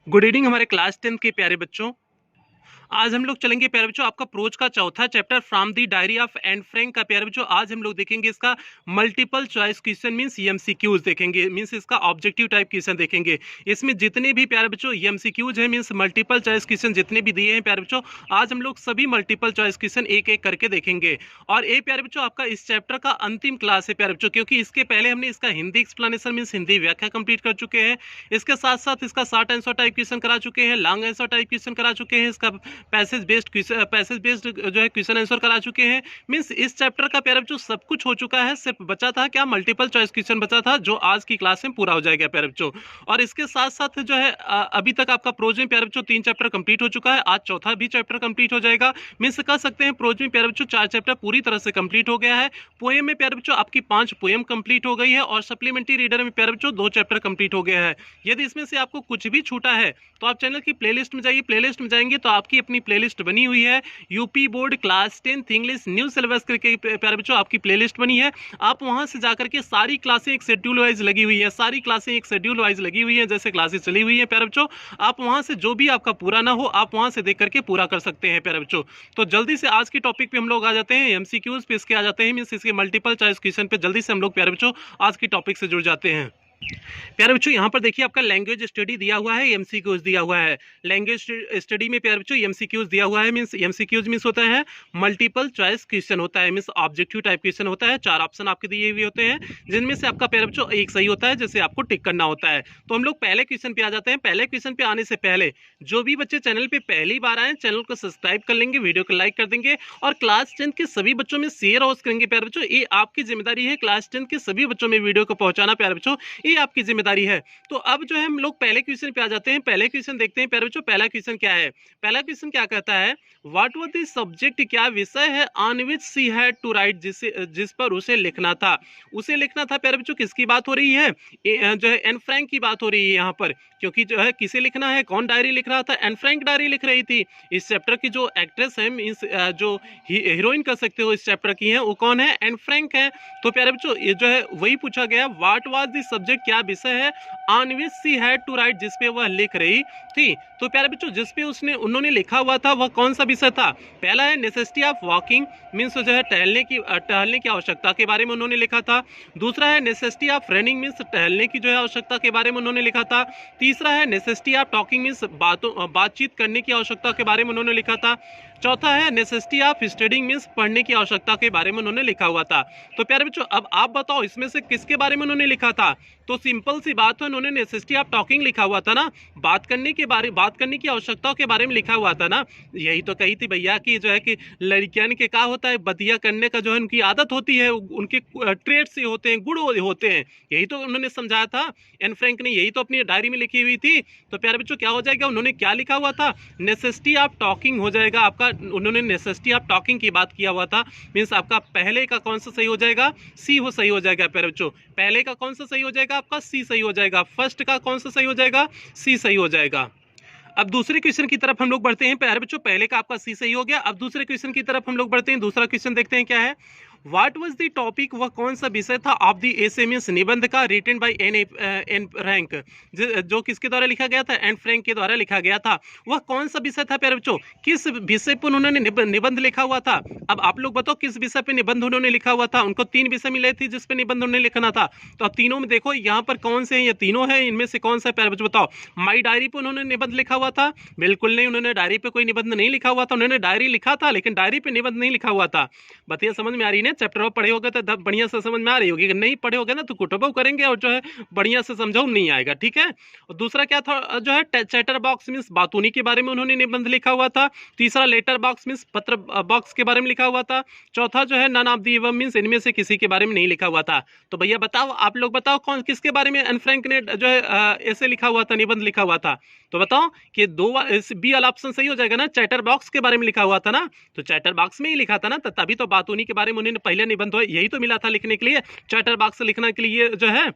Good evening हमारे class 10 के प्यारे बच्चों। आज हम लोग चलेंगे प्यारे बच्चों आपका प्रोज का चौथा chapter from the diary of Anne Frank का। प्यारे बच्चों आज हम लोग देखेंगे इसका multiple choice question means MCQs देखेंगे, मींस इसका ऑब्जेक्टिव टाइप क्वेश्चन देखेंगे। इसमें जितने भी प्यारे बच्चों एमसीक्यूज हैं मींस मल्टीपल चॉइस क्वेश्चन जितने भी दिए हैं प्यारे बच्चों, आज हम लोग सभी मल्टीपल चॉइस क्वेश्चन एक एक करके देखेंगे। और ये प्यारे बच्चों आपका इस चैप्टर का अंतिम क्लास है प्यारे बच्चों, क्योंकि इसके पहले हमने इसका हिंदी एक्सप्लेनेशन मींस हिंदी व्याख्या कंप्लीट कर चुके हैं। इसके साथ साथ इसका शॉर्ट आंसर टाइप क्वेश्चन करा चुके हैं, लॉन्ग आंसर टाइप क्वेश्चन करा चुके हैं, इसका पैसेज बेस्ड जो है क्वेश्चन आंसर करा चुके हैं। मींस इस चैप्टर का प्यारे बच्चों सब कुछ हो चुका है, सिर्फ बचा था क्या मल्टीपल चॉइस क्वेश्चन बचा था, जो आज की क्लास में पूरा हो जाएगा प्यारे बच्चों। और इसके साथ साथ जो है अभी तक आपका प्रोज में प्यारे बच्चों 3 चैप्टर कंप्लीट हो चुका है, आज चौथा भी चैप्टर कंप्लीट हो जाएगा। मींस कह सकते हैं प्रोज में प्यारे बच्चों 4 चैप्टर पूरी तरह से कंप्लीट हो गया है। पोएम में प्यारे बच्चों आपकी 5 पोएम कंप्लीट हो गई है और सप्लीमेंट्री रीडर में प्यारे बच्चों 2 चैप्टर कंप्लीट हो गया है। यदि इसमें से आपको कुछ भी छूटा है तो आप चैनल की प्लेलिस्ट में जाइए, प्लेलिस्ट में जाएंगे तो आपकी अपनी प्लेलिस्ट बनी हुई है, UP board class 10 English new syllabus करके प्यारे बच्चों आपकी प्लेलिस्ट बनी है। आप वहां से जाकर के सारी क्लासें एक शेड्यूल वाइज लगी हुई है, सारी क्लासें एक शेड्यूल वाइज लगी हुई है, जैसे क्लासेस चली हुई है प्यारे बच्चों। आप वहां से जो भी आपका पूरा ना हो आप वहां से देख करके पूरा कर सकते हैं प्यारे बच्चों। तो जल्दी से आज के टॉपिक पे हम लोग आ जाते हैं, एमसीक्यूज पे इसके आ जाते हैं, मींस इसके मल्टीपल चॉइस क्वेश्चन पे जल्दी से हम लोग प्यारे बच्चों आज की टॉपिक से जुड़ जाते हैं। प्यारे बच्चों यहाँ पर देखिए आपका लैंग्वेज स्टडी दिया हुआ है, एमसीक्यूज दिया हुआ है। लैंग्वेज स्टडी में प्यारे बच्चों एमसीक्यूज दिया हुआ है, मींस एमसीक्यूज मींस होता है मल्टीपल चॉइस क्वेश्चन होता है, मींस ऑब्जेक्टिव टाइप क्वेश्चन होता है। 4 ऑप्शन आपके दिए हुए होते हैं जिनमें से आपका प्यारे बच्चों एक सही होता है, जैसे आपको टिक करना होता है। तो हम लोग पहले क्वेश्चन पे आ जाते हैं। पहले क्वेश्चन पे आने से पहले जो भी बच्चे चैनल पे पहली बार आए चैनल को सब्सक्राइब कर लेंगे, वीडियो को लाइक कर देंगे और क्लास 10 के सभी बच्चों में शेयर और करेंगे प्यारे बच्चों। ये आपकी जिम्मेदारी है, क्लास 10 के सभी बच्चों में वीडियो को पहुंचाना प्यारे बच्चों, ये आपकी जिम्मेदारी है। तो अब जो है हम लोग पहले क्वेश्चन पे आ जाते हैं। पहले क्वेश्चन देखते हैं प्यारे बच्चों, पहला क्वेश्चन क्या है। पहला क्वेश्चन क्या कहता है, व्हाट वाज द सब्जेक्ट, क्या विषय है on which she had to write, जिस पर उसे लिखना था। उसे लिखना था प्यारे बच्चों, किसकी बात हो रही है, जो है एन फ्रैंक की बात हो रही है यहाँ पर, क्योंकि जो है किसे लिखना है, कौन डायरी लिख रहा था, एन फ्रैंक डायरी लिख रही थी। इस चैप्टर की जो एक्ट्रेस है मींस जो हीरोइन कर सकते हो इस चैप्टर की है, वो कौन है, एन फ्रैंक है। तो प्यारे बच्चों ये जो है वही पूछा गया, व्हाट वाज द सब्जेक्ट, क्या विषय है on which she had to write, जिसपे वह लिख रही थी। तो प्यारे बच्चों जिसपे उन्होंने लिखा हुआ था वह कौन सा विषय था। पहला है नेसेसिटी ऑफ वॉकिंग, मींस जो है टहलने की आवश्यकता के बारे में उन्होंने लिखा था। दूसरा है नेसेसिटी ऑफ रनिंग, मींस टहलने की जो है आवश्यकता के बारे में उन्होंने लिखा था। तीसरा है नेसेसिटी ऑफ टॉकिंग, मींस बातचीत करने की आवश्यकता के बारे में उन्होंने लिखा था। चौथा है नेसेसिटी ऑफ स्टडिंग, मींस पढ़ने की आवश्यकता के बारे में उन्होंने लिखा हुआ था। तो प्यारे बच्चों अब आप बताओ इसमें से किसके बारे में उन्होंने लिखा था। तो सिंपल सी बात है, उन्होंने नेसेसिटी ऑफ टॉकिंग लिखा हुआ था ना, बात करने की आवश्यकता के बारे में लिखा हुआ था ना। यही तो कही थी भैया कि जो है कि लड़कियां के क्या होता है, बदिया करने का जो है उनकी आदत होती है, उनके ट्रेड्स से होते हैं, गुण होते हैं। यही तो उन्होंने समझाया था, एन फ्रैंक ने यही तो अपनी डायरी में लिखी हुई थी। तो प्यारे बच्चों क्या हो जाएगा, उन्होंने क्या लिखा हुआ था, नेसेसिटी ऑफ टॉकिंग हो जाएगा आपका। उन्होंने नेसेसिटी ऑफ टॉकिंग की बात किया हुआ था, मींस आपका पहले का कौन सा सही हो जाएगा, सी हो सही हो जाएगा प्यारे बच्चों। पहले का कौन सा सही हो जाएगा आपका, सी सही हो जाएगा। फर्स्ट का कौन सा सही हो जाएगा, सी सही हो जाएगा। अब दूसरे क्वेश्चन की तरफ हम लोग बढ़ते हैं प्यारे बच्चों, पहले का आपका सी सही हो गया। अब दूसरे क्वेश्चन की तरफ हम लोग बढ़ते हैं। दूसरा क्वेश्चन देखते हैं क्या है, व्हाट वाज द टॉपिक, वह कौन सा विषय था ऑफ द एसे मींस निबंध का, रिटन बाय एन फ्रैंक, जो किसके द्वारा लिखा गया था, एन फ्रैंक के द्वारा लिखा गया था। वह कौन सा विषय था प्यारे बच्चों, किस विषय पर उन्होंने निबंध लिखा हुआ था। अब आप लोग बताओ किस विषय पे निबंध उन्होंने लिखा हुआ था। उनको 3 विषय मिले थे जिस पे निबंध उन्होंने लिखना था। तो अब तीनों में देखो यहाँ पर कौन से हैं, ये तीनों है, इनमें से कौन सा प्यारे बच्चों बताओ। माई डायरी पे उन्होंने निबंध लिखा हुआ था, बिल्कुल नहीं, उन्होंने डायरी पे कोई निबंध नहीं लिखा हुआ था। उन्होंने डायरी लिखा था लेकिन डायरी पे निबंध नहीं लिखा हुआ था। बताइए समझ में आ रही है, चैप्टर पढ़े होगा तो बढ़िया से समझ में आ रही होगी, नहीं पढ़े होगे ना तो कुटुबो करेंगे और जो है बढ़िया से समझाओ नहीं आएगा, ठीक है। और दूसरा क्या था, जो है चैटर बॉक्स मींस बातूनी के बारे में उन्होंने निबंध लिखा हुआ था। तीसरा लेटर बॉक्स मींस पत्र बॉक्स के बारे में लिखा हुआ था। चौथा जो है none of the above means इनमें से किसी के बारे में नहीं लिखा हुआ था। तो भैया बताओ, आप लोग बताओ कौन किसके बारे में एन फ्रैंक ने जो है ऐसे लिखा हुआ था, निबंध लिखा हुआ था। तो बताओ कि बी वाला ऑप्शन सही हो जाएगा ना, चैटर बॉक्स के बारे में लिखा हुआ था ना, तो चैटर बॉक्स में ही लिखा था ना, तभी तो बातूनी के बारे में उन्होंने पहले निबंध यही तो मिला था लिखने के लिए, चैटर बॉक्स लिखने के लिए जो है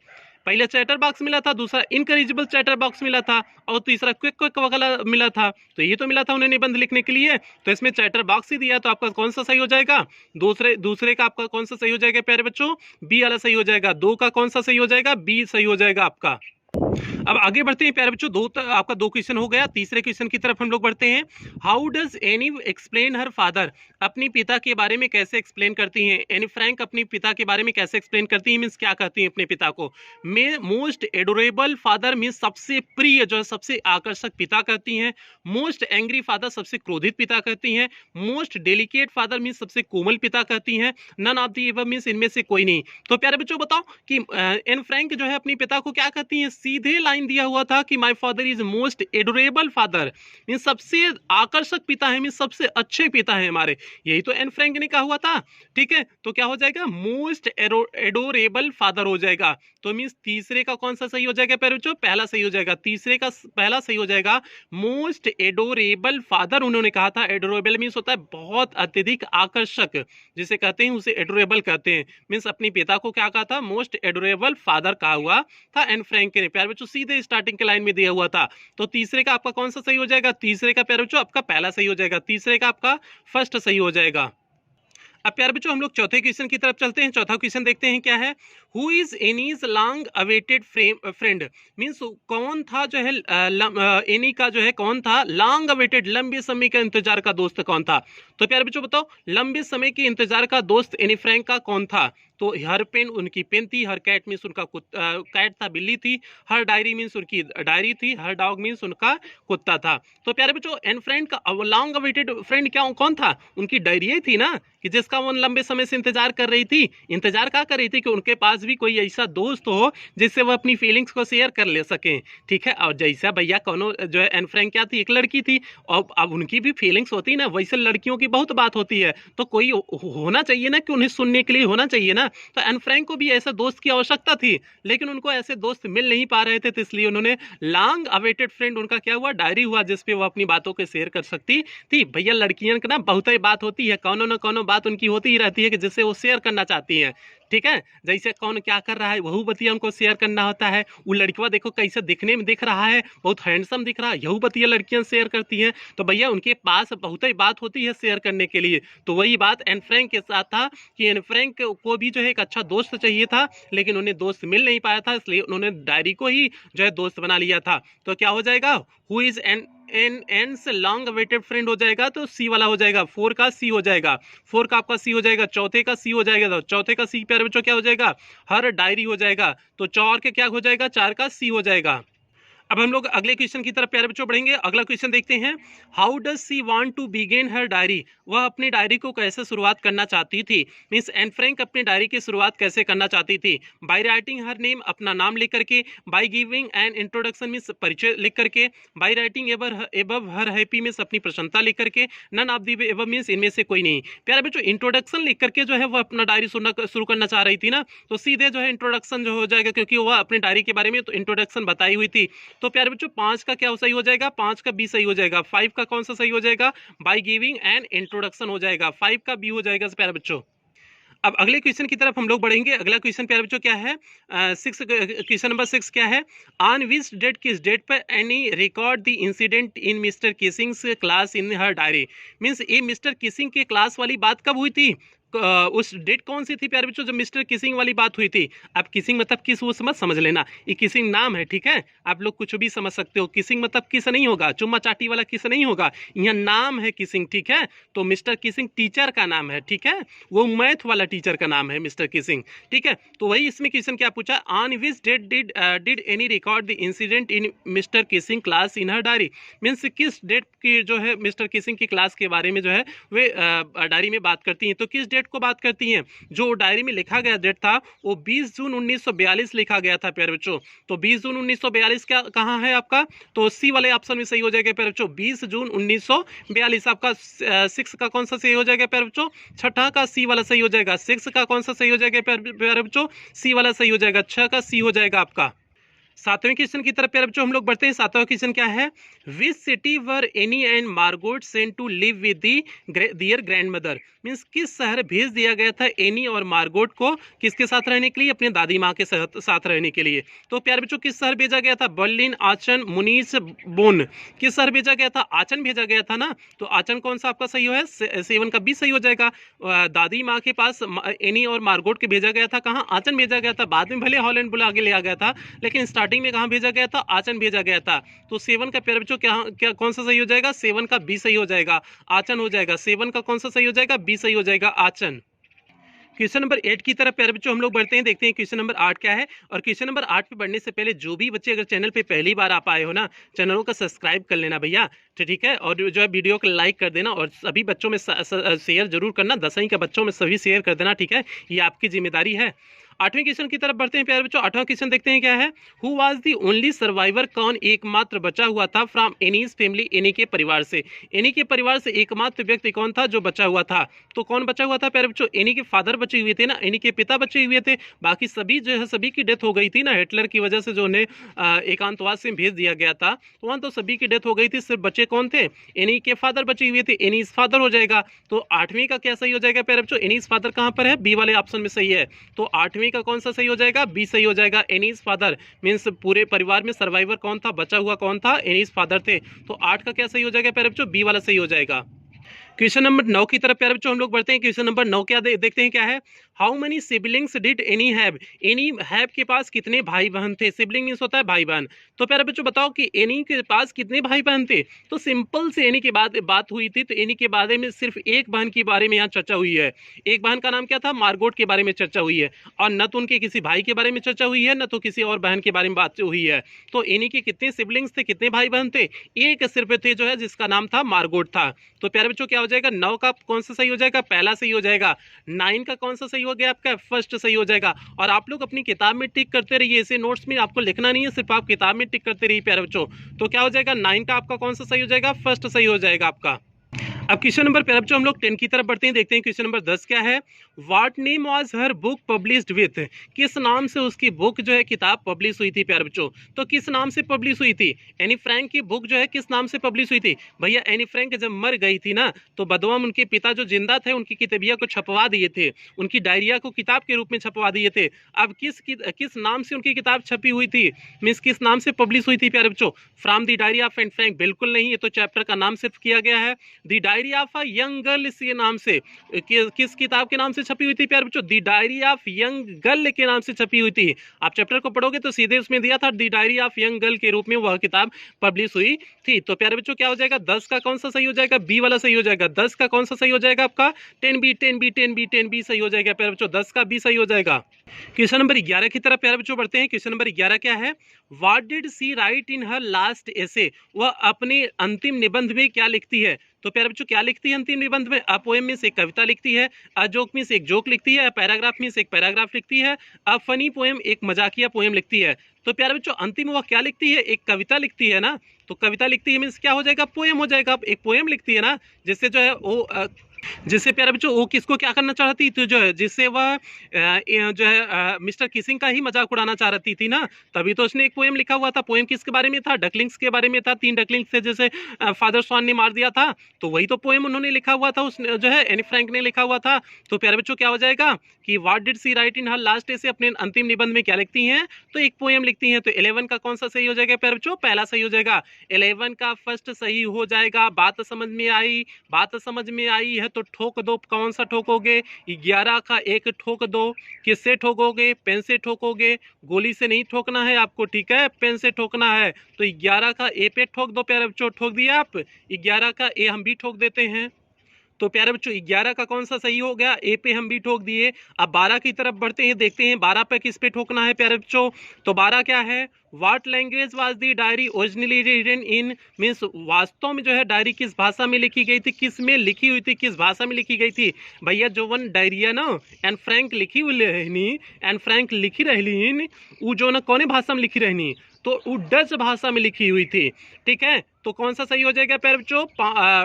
पहले चैटर बॉक्स मिला था, दूसरा इनकरेजिबल चैटर बॉक्स मिला था और तीसरा क्विक क्विक वगैरह मिला था। तो ये तो मिला था उन्हें निबंध लिखने के लिए, तो इसमें चैटर बॉक्स ही दिया, तो आपका कौन सा सही हो जाएगा, दूसरे का आपका कौन सा सही हो जाएगा प्यारे बच्चों, बी वाला सही हो जाएगा। 2 का कौन सा सही हो जाएगा, बी सही हो जाएगा आपका। अब आगे बढ़ते हैं प्यारे बच्चों, आपका दो क्वेश्चन हो गया। तीसरे क्वेश्चन की तरफ हम लोग बढ़ते हैं। How does any explain her father, अपनी पिता के बारे में कैसे एक्सप्लेन करती हैं। एनी फ्रैंक अपनी पिता के बारे में कैसे एक्सप्लेन करती हैं, मीन्स क्या कहती हैं अपने पिता को। में मोस्ट एडोरेबल फादर मीन्स सबसे प्रिय जो है, सबसे आकर्षक पिता कहती हैं। मोस्ट एंग्री फादर सबसे क्रोधित पिता कहती हैं। मोस्ट डेलिकेट फादर मीन्स सबसे कोमल पिता कहती हैं। None of the above means इनमें से कोई नहीं। तो प्यारे बच्चों बताओ कि एन फ्रैंक जो है अपनी पिता को क्या कहती हैं। सीधे लाइन दिया हुआ था कि my father is most adorable father, means सबसे आकर्षक पिता है, मींस सबसे अच्छे पिता है हमारे। यही तो एन फ्रैंक ने कहा हुआ था। ठीक है, तो क्या हो जाएगा, मोस्ट एडोरेबल फादर हो जाएगा। तो मींस तीसरे का कौन सा सही हो जाएगा प्यारे बच्चों, पहला सही हो जाएगा। तीसरे का पहला सही हो जाएगा, मोस्ट एडोरेबल फादर उन्होंने कहा था। एडोरेबल मींस होता है बहुत अत्यधिक आकर्षक, जिसे कहते हैं उसे एडोरेबल कहते हैं। मींस अपनी पिता को क्या कहा था, मोस्ट एडोरेबल फादर कहा हुआ था एन फ्रैंक ने। प्यारे बच्चों सीधे स्टार्टिंग के लाइन में दिया हुआ था। तो तीसरे का आपका कौन सा सही हो जाएगा, तीसरे का प्यारे बच्चों आपका पहला सही हो जाएगा। तीसरे का आपका फर्स्ट सही हो जाएगा। अब प्यारे बच्चों हम लोग चौथे क्वेश्चन की तरफ चलते हैं। चौथा क्वेश्चन देखते हैं क्या है। Who is Annie's long awaited friend, means कौन था जो है एनी का जो है कौन था लॉन्ग अवेटेड, लंबे समय का इंतजार का दोस्त कौन था। तो प्यारे बच्चों बताओ लंबे समय के इंतजार का दोस्त एनी फ्रैंक का कौन था। तो हर पेन उनकी पेन थी, हर कैट मीन्स उनका कैट था, बिल्ली थी। हर डायरी मीन्स उनकी डायरी थी। हर डॉग मीन्स उनका कुत्ता था। तो प्यारे बच्चों एन फ्रैंक का लॉन्ग अवेटेड फ्रेंड क्या कौन था, उनकी डायरी थी ना, कि जिसका वो लंबे समय से इंतजार कर रही थी। इंतजार क्या कर रही थी कि उनके पास भी कोई ऐसा दोस्त हो जिससे वो अपनी फीलिंग्स को शेयर कर ले सकें। ठीक है, और जैसा भैया कौनो जो है एन फ्रैंक क्या थी, एक लड़की थी, और अब उनकी भी फीलिंग्स होती ना, वैसे लड़कियों की बहुत बात होती है। तो कोई होना चाहिए ना कि उन्हें सुनने के लिए होना चाहिए ना। तो एन फ्रैंक को भी ऐसा दोस्त की आवश्यकता थी, लेकिन उनको ऐसे दोस्त मिल नहीं पा रहे थे। तो इसलिए उन्होंने लॉन्ग अवेटेड फ्रेंड उनका क्या हुआ, डायरी हुआ, जिसपे वो अपनी बातों को शेयर कर सकती थी। भैया लड़कियों की ना बहुत ही बात होती है, कौनो ना कौनो बात उनकी होती ही रहती है कि जिससे वो शेयर करना चाहती हैं। ठीक है, जैसे कौन क्या कर रहा है वहू बतिया उनको शेयर करना होता है। वो लड़कियां देखो कैसे दिखने में दिख रहा है, बहुत हैंडसम दिख रहा है, यहू बतिया लड़कियां शेयर करती हैं। तो भैया उनके पास बहुत ही बात होती है शेयर करने के लिए। तो वही बात एन फ्रैंक के साथ था कि एन फ्रैंक को भी जो है एक अच्छा दोस्त चाहिए था, लेकिन उन्हें दोस्त मिल नहीं पाया था, इसलिए उन्होंने डायरी को ही जो है दोस्त बना लिया था। तो क्या हो जाएगा, who is an long awaited friend हो जाएगा, तो सी वाला हो जाएगा। 4 का सी हो जाएगा, 4 का आपका सी हो जाएगा। चौथे का सी हो जाएगा, तो चौथे का सी प्यारे बच्चों क्या हो जाएगा, हर डायरी हो जाएगा। तो 4 के क्या हो जाएगा, 4 का सी हो जाएगा। अब हम लोग अगले क्वेश्चन की तरफ प्यारे बच्चों बढ़ेंगे। अगला क्वेश्चन देखते हैं। How does she want to begin her diary, वह अपनी डायरी को कैसे शुरुआत करना चाहती थी। मीन्स एन फ्रैंक अपनी डायरी की शुरुआत कैसे करना चाहती थी। बाय राइटिंग हर नेम, अपना नाम लिख करके। By giving an introduction means परिचय लिख करके। By writing above her happy means अपनी प्रसन्नता लिख करके। None of the above means इनमें से कोई नहीं। प्यारे बच्चों इंट्रोडक्शन लिख करके जो है वह अपना डायरी शुरू करना चाह रही थी ना, तो सीधे जो है इंट्रोडक्शन जो हो जाएगा, क्योंकि वह अपनी डायरी के बारे में तो इंट्रोडक्शन बताई हुई थी। तो प्यारे बच्चों 5 का क्या सही हो जाएगा, 5 का बी सही हो जाएगा। 5 का कौन सा सही हो जाएगा, बाय गिविंग एन इंट्रोडक्शन हो जाएगा। 5 का बी हो जाएगा प्यारे बच्चों। अब अगले क्वेश्चन की तरफ हम लोग बढ़ेंगे। अगला क्वेश्चन प्यारे बच्चों क्या है, क्वेश्चन नंबर 6 क्या है। ऑन विच डेट, किस डेट पर Anne record the incident in Mr Keesing's class in her diary. Means ये मिस्टर किसिंग के क्लास वाली बात कब हुई थी, उस डेट कौन सी थी प्यारे बच्चों जब मिस्टर किसिंग वाली बात हुई थी। अब किसिंग मतलब किस वो समझ लेना, ये किसिंग नाम है। ठीक है, आप लोग कुछ भी समझ सकते हो। किसिंग मतलब किस नहीं होगा, चुम्मा चाटी वाला किस नहीं होगा, यहाँ नाम है किसिंग। ठीक है, तो मिस्टर किसिंग टीचर का नाम है। ठीक है, वो मैथ वाला टीचर का नाम है मिस्टर किसिंग। ठीक है, तो वही इसमें क्वेश्चन क्या पूछा, on which date did Anne record the incident in Mister Keesing class in her diary. Means किस डेट की जो है मिस्टर किसिंग की क्लास के बारे में जो है वे डायरी में बात करती हैं। तो किस डेट को बात करती हैं, जो डायरी में लिखा गया डेट था वो 20 जून 1942 लिखा गया था प्यारे बच्चों। तो 20 जून 1942 क्या कहाँ है आपका, तो सी वाले ऑप्शन में सही हो जाएगा प्यारे बच्चों, 20 जून 1942। आपका 6 का कौन सा सही हो जाएगा प्यारे बच्चों, छठा का सी वाला सही हो जाएगा। 6 का कौन सा सही हो जाएगा प्यारे बच्चों, सी वाला सही हो जाएगा। 6 का सी हो जाएगा आपका। सातवें क्वेश्चन की तरफ प्यारे बच्चों हम लोग बढ़ते हैं। सातवां क्वेश्चन क्या है, which city were Anne and Margot sent to live with their grandmother. Means किस शहर भेज दिया गया था एनी और मार्गोट को, किसके साथ रहने के लिए, अपनी दादी माँ के साथ रहने के लिए। तो प्यारे बच्चों किस शहर भेजा गया था, बर्लिन, आचन, मुनीस, बोन। किस शहर भेजा गया था, आचन भेजा गया था ना। तो आचन कौन सा आपका सही है, 7 का बी सही हो जाएगा। दादी माँ के पास एनी और मार्गोट के भेजा गया था, कहाँ, आचन भेजा गया था। बाद में भले हॉलैंड बुला के ले आ गया था, लेकिन स्टार्टिंग में कहाँ भेजा गया था, आचन भेजा गया था। तो 7 का प्यारे बच्चों क्या क्या कौन सा सही हो जाएगा, 7 का बी सही हो जाएगा, आचन हो जाएगा। 7 का कौन सा सही हो जाएगा, बी सही हो जाएगा, आचन। क्वेश्चन नंबर 8 की तरफ प्यारे बच्चों हम लोग बढ़ते हैं, देखते हैं क्वेश्चन नंबर 8 क्या है। और क्वेश्चन नंबर 8 पे बढ़ने से पहले जो भी बच्चे अगर चैनल पे पहली बार आप आए हो ना, चैनलों का सब्सक्राइब कर लेना भैया, तो ठीक है। और जो है वीडियो को लाइक कर देना और सभी बच्चों में शेयर जरूर करना, 10वीं के बच्चों में सभी शेयर कर देना, ठीक है, ये आपकी जिम्मेदारी है। 8वें क्वेश्चन की तरफ बढ़ते हैं प्यारे बच्चों। 8वां क्वेश्चन देखते हैं क्या है। Who was the only survivor, कौन एकमात्र बचा हुआ था फ्रॉम एनीज फैमिली, एनी के परिवार से। एनी के परिवार से एकमात्र व्यक्ति कौन था जो बचा हुआ था। तो कौन बचा हुआ था प्यारे बच्चों, एनी के फादर बचे हुए थे ना, एनी के पिता बचे हुए थे, बाकी सभी जो है सभी की डेथ हो गई थी ना, हिटलर की वजह से जो उन्हें एकांतवास में भेज दिया गया था, तो वहाँ तो सभी की डेथ हो गई थी, सिर्फ बचे कौन थे, एनी के फादर बचे हुए थे, एनीज फादर हो जाएगा। तो 8वीं का क्या सही हो जाएगा प्यारे बच्चों, एनीज फादर कहाँ पर है, बी वाले ऑप्शन में सही है। तो 8वीं का कौन सा सही हो जाएगा, बी सही हो जाएगा, एनीज फादर। मींस पूरे परिवार में सर्वाइवर कौन था, बचा हुआ कौन था, एनीज फादर थे। तो 8 का क्या सही हो जाएगा प्यारे बच्चों, बी वाला सही हो जाएगा। क्वेश्चन नंबर 9 की तरफ प्यारे बच्चों हम लोग बढ़ते हैं। क्वेश्चन नंबर 9 क्या देखते हैं क्या है। How many siblings did any have, any have के पास कितने भाई बहन थे। सिबलिंग मींस होता है भाई बहन। तो प्यारे बच्चों बताओ कि एनी के पास कितने भाई बहन थे। तो सिंपल से एनी के बाद बात हुई थी, तो एनी के बारे में सिर्फ एक बहन के बारे में यहाँ चर्चा हुई है। एक बहन का नाम क्या था, मार्गोट के बारे में चर्चा हुई है, और न तो उनके किसी भाई के बारे में चर्चा हुई है, न तो किसी और बहन के बारे में बात हुई है। तो एनी के कितने सिबलिंग्स थे, कितने भाई बहन थे, एक सिर्फ थे जो है जिसका नाम था मार्गोट था। तो प्यारे बच्चों क्या हो जाएगा, 9 का कौन सा सही हो जाएगा, पहला सही हो जाएगा। 9 का कौन सा सही हो गया आपका, फर्स्ट सही हो जाएगा। और आप लोग अपनी किताब में टिक करते रहिए, ऐसे नोट्स में आपको लिखना नहीं है, सिर्फ आप किताब में टिक करते रहिए प्यारे बच्चों। तो क्या हो जाएगा, 9 का आपका कौन सा सही हो जाएगा, फर्स्ट सही हो जाएगा आपका। अब क्वेश्चन नंबर प्यारे बच्चों हम लोग 10 की तरफ बढ़ते हैं, देखते हैं क्वेश्चन नंबर 10 क्या है। What name was her book published with, किस नाम से उसकी बुक जो है किताब पब्लिश हुई थी प्यारे बच्चों। तो किस नाम से पब्लिश हुई थी, एनी फ्रैंक की बुक जो है किस नाम से पब्लिश हुई थी। भैया एनी फ्रैंक जब मर गई थी ना, तो बदवा में उनके पिता जो जिंदा थे उनकी किताबिया को छपवा दिए थे, उनकी डायरिया को किताब के रूप में छपवा दिए थे। अब किस नाम से उनकी किताब छपी हुई थी, मीन्स किस नाम से पब्लिश हुई थी प्यारे बच्चों। From the diary of Anne Frank बिल्कुल नहीं, ये तो चैप्टर का नाम सिर्फ किया गया है। The diary of a young girl इसके नाम से, किस किताब के नाम से छपी हुई थी प्यारे बच्चों, the diary of young girl के नाम से छपी हुई थी। आप चैप्टर को पढ़ोगे तो सीधे उसमें दिया था the diary of young girl के रूप में वह किताब पब्लिश हुई थी। तो प्यारे बच्चों क्या हो जाएगा, 10 का कौन सा सही हो जाएगा, बी वाला सही हो जाएगा। 10 का कौन सा सही हो जाएगा आपका, 10 बी सही हो जाएगा प्यारे बच्चों, 10 का बी सही हो जाएगा। क्वेश्चन नंबर 11 की तरफ प्यारे बच्चों बढ़ते हैं। क्वेश्चन नंबर 11 क्या है। What did she write in her last essay, वह अपने अंतिम निबंध में क्या लिखती है। तो प्यारे बच्चों क्या लिखती है अंतिम निबंध में, अ पोएम में से एक कविता लिखती है, अ जोक में से एक जोक लिखती है, पैराग्राफ में से एक पैराग्राफ लिखती है, अ फनी पोएम एक मजाकिया पोएम लिखती है। तो प्यारे बच्चों अंतिम वह क्या लिखती है, एक कविता लिखती है ना। तो कविता लिखती है मीन्स क्या हो जाएगा, पोएम हो जाएगा। एक पोएम लिखती है ना, जिससे जो है वो जिससे प्यारे बच्चों वो किसको क्या करना चाह रही थी, तो जो है जिससे वह जो है मिस्टर किसिंग का ही मजाक उड़ाना चाह रही थी ना, तभी तो उसने एक पोएम लिखा हुआ था। पोएम किसके बारे में था, डकलिंग्स के बारे में था। 3 डकलिंग्स थे जैसे फादर स्वान ने मार दिया था, तो वही तो पोएम उन्होंने लिखा हुआ था, उसने जो है एनी फ्रैंक ने लिखा हुआ था। तो प्यारे बच्चों क्या हो जाएगा कि what did she write in her last day से अपने अंतिम निबंध में क्या लिखती हैं, तो एक पोएम लिखती हैं। तो 11 का कौन सा सही हो जाएगा प्यारे बच्चों, पहला सही हो जाएगा। 11 का फर्स्ट सही हो जाएगा। बात समझ में आई, बात समझ में आई है तो ठोक दो, कौन सा ठोकोगे, 11 का एक ठोक दो। किससे ठोकोगे, पेन से ठोकोगे, गोली से नहीं ठोकना है आपको, ठीक है, पेन से ठोकना है। तो 11 का ए पे ठोक दो प्यारे बच्चों, ठोक दिया आप। 11 का ए हम भी ठोक देते हैं। तो प्यारे बच्चों 11 का कौन सा सही हो गया, ए पे हम भी ठोक दिए। अब 12 की तरफ बढ़ते हैं, देखते हैं 12 पे किस पे ठोकना है प्यारे बच्चों। तो 12 क्या है, what language was the diary originally written in, means वास्तव में जो है डायरी किस भाषा में लिखी गई थी, किस में लिखी हुई थी, किस भाषा में लिखी गई थी। भैया जो वन डायरिया ना एन फ्रैंक लिखी हुई रहनी, एन फ्रैंक लिखी रहनी, वो जो ना कौन भाषा में लिखी रहनी, तो वो डच भाषा में लिखी हुई थी, ठीक है। तो कौन सा सही हो जाएगा प्यारे बच्चों,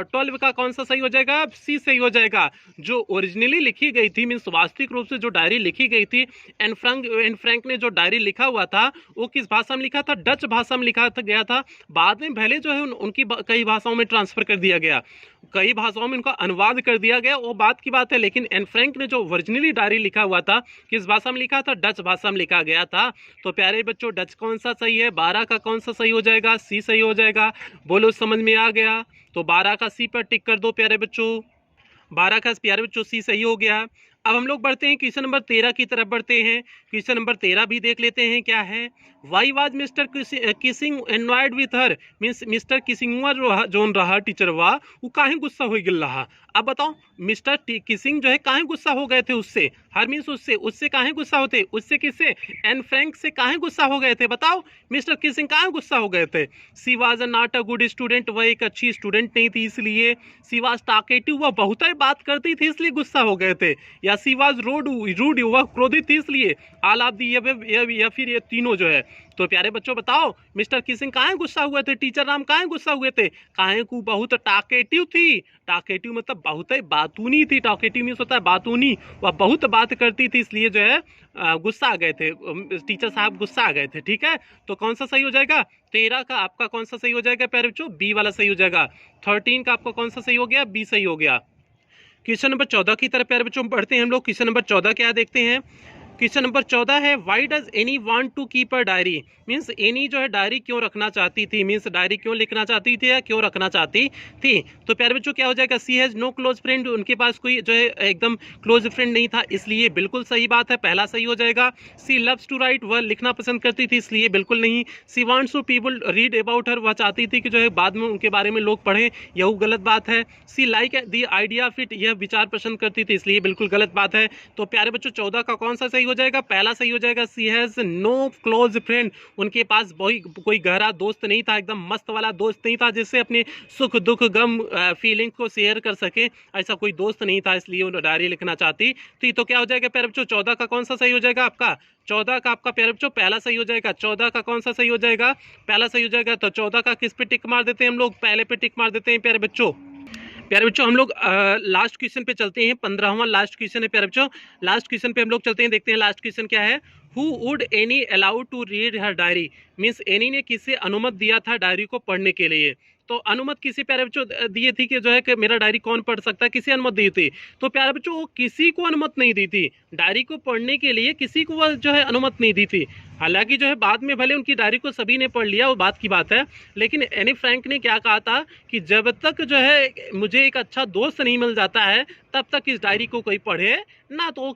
12 का कौन सा सही हो जाएगा, सी सही हो जाएगा। जो ओरिजिनली लिखी गई थी, मीन्स वास्तविक रूप से जो डायरी लिखी गई थी, एन फ्रैंक ने जो डायरी लिखा हुआ था वो किस भाषा में लिखा था, डच भाषा में लिखा गया था। बाद में भले जो है उनकी कई भाषाओं में ट्रांसफर कर दिया गया, कई भाषाओं में उनका अनुवाद कर दिया गया, वो बात की बात है। लेकिन एन फ्रैंक ने जो ओरिजिनली डायरी लिखा हुआ था किस भाषा में लिखा था, डच भाषा में लिखा गया था। तो प्यारे बच्चों डच कौन सा सही है, 12 का कौन सा सही हो जाएगा, सी सही हो जाएगा। बोलो समझ में आ गया। तो 12 का सी पर टिक कर दो प्यारे बच्चों, 12 का प्यारे बच्चों सी सही हो गया। अब हम लोग बढ़ते हैं क्वेश्चन नंबर 13 की तरफ बढ़ते हैं। क्वेश्चन नंबर 13 भी देख लेते हैं क्या है। Why was mister Keesing annoyed with her, means mister Keesing zone रहा टीचर वा वो काहे गुस्सा हो गिल रहा। अब बताओ मिस्टर किसिंग जो है काहे गुस्सा हो गए थे उससे, हर मीन्स उससे काहे गुस्सा होते, उससे किससे, एन फ्रैंक से काहे गुस्सा हो गए थे। बताओ मिस्टर किसिंग काहे गुस्सा हो गए थे। She was not a good student, वह एक अच्छी स्टूडेंट नहीं थी इसलिए। सी वाज टॉकेटिव, वह बहुत ही बात करती थी इसलिए गुस्सा हो गए थे। या सी वाज रूड, वह क्रोधित थी इसलिए। ऑल ऑफ दी या फिर ये तीनों जो है। तो प्यारे बच्चों बताओ मिस्टर किसिंग काहे गुस्सा हुए थे, टीचर राम काहे गुस्सा हुए थे। काहे को बहुत टॉकेटिव थी, टॉकेटिव मतलब बहुत ही बातूनी थी, टॉकेटिव मीन्स होता है बातूनी, वह बहुत बात करती थी इसलिए जो है गुस्सा आ गए थे, टीचर साहब गुस्सा आ गए थे। ठीक है, तो कौन सा सही हो जाएगा, 13 का आपका कौन सा सही हो जाएगा प्यारे बच्चों, बी वाला सही हो जाएगा। 13 का आपका कौन सा सही हो गया, बी सही हो गया। क्वेश्चन नंबर 14 की तरफ प्यारे बच्चों बढ़ते हैं हम लोग। क्वेश्चन नंबर 14 क्या देखते हैं। क्वेश्चन नंबर 14 है why does Anne want to keep a diary, means Anne जो है डायरी क्यों रखना चाहती थी, मीन्स डायरी क्यों लिखना चाहती थी या क्यों रखना चाहती थी। तो प्यारे बच्चों क्या हो जाएगा, सी हैज नो क्लोज फ्रेंड, उनके पास कोई जो है एकदम क्लोज फ्रेंड नहीं था इसलिए बिल्कुल सही बात है, पहला सही हो जाएगा। सी लव्स टू राइट, वह लिखना पसंद करती थी इसलिए बिल्कुल नहीं। She wants to people read about her, वह चाहती थी कि जो है बाद में उनके बारे में लोग पढ़ें, यह गलत बात है। She like the idea of it, यह विचार पसंद करती थी इसलिए बिल्कुल गलत बात है। तो प्यारे बच्चों 14 का कौन सा सही हो जाएगा, पहला सही हो जाएगा। सी हैज नो क्लोज फ्रेंड, उनके पास कोई गहरा दोस्त नहीं था, एकदम मस्त वाला दोस्त नहीं था जिससे अपने सुख दुख गम फीलिंग को शेयर कर सके, ऐसा कोई दोस्त नहीं था इसलिए उन्होंने डायरी लिखना चाहती थी। तो क्या हो जाएगा प्यारे बच्चों 14 का कौन सा सही हो जाएगा आपका, 14 का आपका प्यारे बच्चों पहला सही हो जाएगा। 14 का कौन सा सही हो जाएगा, पहला सही हो जाएगा। तो 14 का किस पे टिक मार देते हैं हम लोग, पहले पे टिक मार देते हैं प्यारे बच्चों। प्यारे बच्चों हम लोग लास्ट क्वेश्चन पे चलते हैं, 15वां लास्ट क्वेश्चन है प्यारे बच्चों। लास्ट क्वेश्चन पे हम लोग चलते हैं, देखते हैं लास्ट क्वेश्चन क्या है। Who would Anne allow to read her diary, means Anne ने किसे अनुमति दिया था डायरी को पढ़ने के लिए। तो अनुमति किसी प्यारे बच्चों दिए थी कि जो है कि मेरा डायरी कौन पढ़ सकता है, किसी अनुमति दी थी। तो प्यारे बच्चों वो किसी को अनुमति नहीं दी थी डायरी को पढ़ने के लिए, किसी को वह जो है अनुमति नहीं दी थी। हालांकि जो है बाद में भले उनकी डायरी को सभी ने पढ़ लिया, वो बात की बात है, लेकिन एनी फ्रैंक ने क्या कहा था कि जब तक जो है मुझे एक अच्छा दोस्त नहीं मिल जाता है तब तक इस डायरी को कोई पढ़े ना। तो वो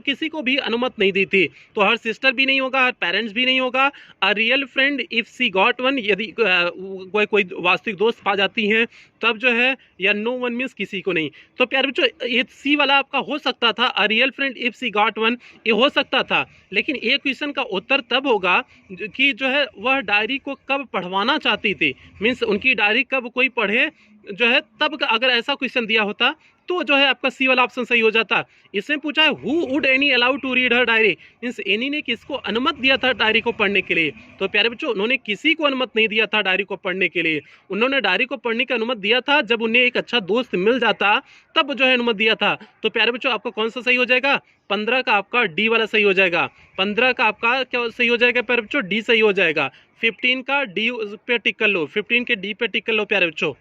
किसी को भी अनुमति नहीं दी थी। तो हर सिस्टर भी नहीं होगा, हर पेरेंट्स भी नहीं होगा। A real friend if she got one, यदि कोई वास्तविक दोस्त पा जाती हैं तब जो है, या नो वन मीन्स किसी को नहीं। तो प्यारे बच्चों ये सी वाला आपका हो सकता था, a real friend if she got one, ये हो सकता था। लेकिन ये क्वेश्चन का उत्तर तब होगा कि जो है वह डायरी को कब पढ़वाना चाहती थी, मीन्स उनकी डायरी कब कोई पढ़े जो है, तब अगर ऐसा क्वेश्चन दिया होता तो जो है आपका सी वाला ऑप्शन सही हो जाता। इसमें पूछा है who would Anne allow to read her diary, means Anne ने किसको अनुमति दिया था डायरी को पढ़ने के लिए। तो प्यारे बच्चों उन्होंने किसी को अनुमति नहीं दिया था डायरी को पढ़ने के लिए। उन्होंने डायरी को पढ़ने की अनुमति दिया था जब उन्हें एक अच्छा दोस्त मिल जाता, तब जो है अनुमति दिया था। तो प्यारे बच्चों आपका कौन सा सही हो जाएगा, 15 का आपका डी वाला सही हो जाएगा। 15 का आपका क्या सही हो जाएगा प्यारे बच्चों, डी सही हो जाएगा। 15 का डी पे टिक कर लो, 15 के डी पे टिक कर लो प्यारे बच्चों।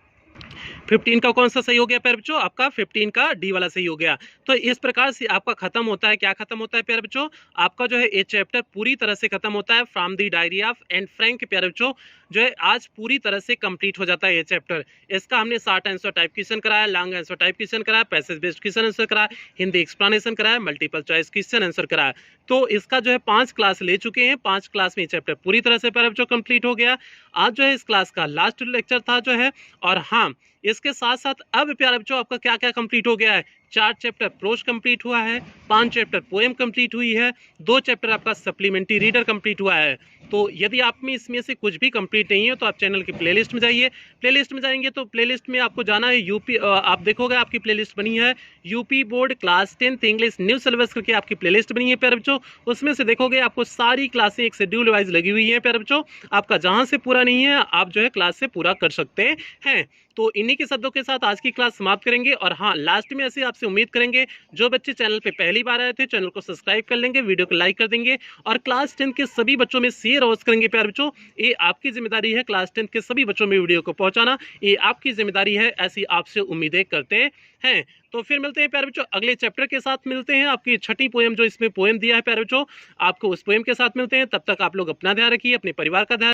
15 का कौन सा सही हो गया प्यारे बच्चों, आपका 15 का डी वाला सही हो गया। तो इस प्रकार से आपका खत्म होता है, क्या खत्म होता है प्यारे बच्चों, आपका जो है ये चैप्टर पूरी तरह से खत्म होता है। From the diary of Anne Frank प्यारे बच्चों जो है आज पूरी तरह से कंप्लीट हो जाता है ये चैप्टर। इसका हमने शॉर्ट आंसर टाइप क्वेश्चन कराया, लॉन्ग आंसर टाइप क्वेश्चन कराया, पैसेज बेस्ड क्वेश्चन आंसर कराया, हिंदी एक्सप्लेनेशन कराया, मल्टीपल चॉइस क्वेश्चन आंसर कराया। तो इसका जो है 5 क्लास ले चुके हैं, 5 क्लास में चैप्टर पूरी तरह से प्यारे बच्चों कंप्लीट हो गया। आज जो है इस क्लास का लास्ट लेक्चर था जो है। और हाँ इसके साथ साथ अब प्यारे बच्चों आपका क्या क्या कंप्लीट हो गया है, 4 चैप्टर प्रोज कंप्लीट हुआ है, 5 चैप्टर पोएम कंप्लीट हुई है, 2 चैप्टर आपका सप्लीमेंट्री रीडर कंप्लीट हुआ है। तो यदि आप में इसमें से कुछ भी कंप्लीट नहीं है तो आप चैनल की प्लेलिस्ट में जाइए। प्लेलिस्ट में जाएंगे तो प्लेलिस्ट में आपको जाना है यूपी, आप देखोगे आपकी प्लेलिस्ट बनी है UP board class 10 English new syllabus करके आपकी प्लेलिस्ट बनी है प्यारे बच्चों। उसमें से देखोगे आपको सारी क्लासें एक शेड्यूल वाइज लगी हुई है प्यारे बच्चों। आपका जहां से पूरा नहीं है आप जो है क्लास से पूरा कर सकते हैं। तो इन्हीं के शब्दों के साथ आज की क्लास समाप्त करेंगे। और हाँ लास्ट में ऐसे आपसे उम्मीद करेंगे जो बच्चे चैनल पे पहली बार आए थे चैनल को सब्सक्राइब कर लेंगे, वीडियो को लाइक कर देंगे और क्लास 10 के सभी बच्चों में शेयर अवश्य करेंगे प्यारे बच्चों। ये आपकी जिम्मेदारी है, क्लास 10 के सभी बच्चों में वीडियो को पहुंचाना ये आपकी जिम्मेदारी है, ऐसी आपसे उम्मीदें करते हैं। तो फिर मिलते हैं प्यारे बच्चों अगले चैप्टर के साथ, मिलते हैं आपकी छठी पोएम जो इसमें पोएम दिया है प्यारे बच्चों, आपको उस पोएम के साथ मिलते हैं। तब तक आप लोग अपना ध्यान रखिए, अपने परिवार का ध्यान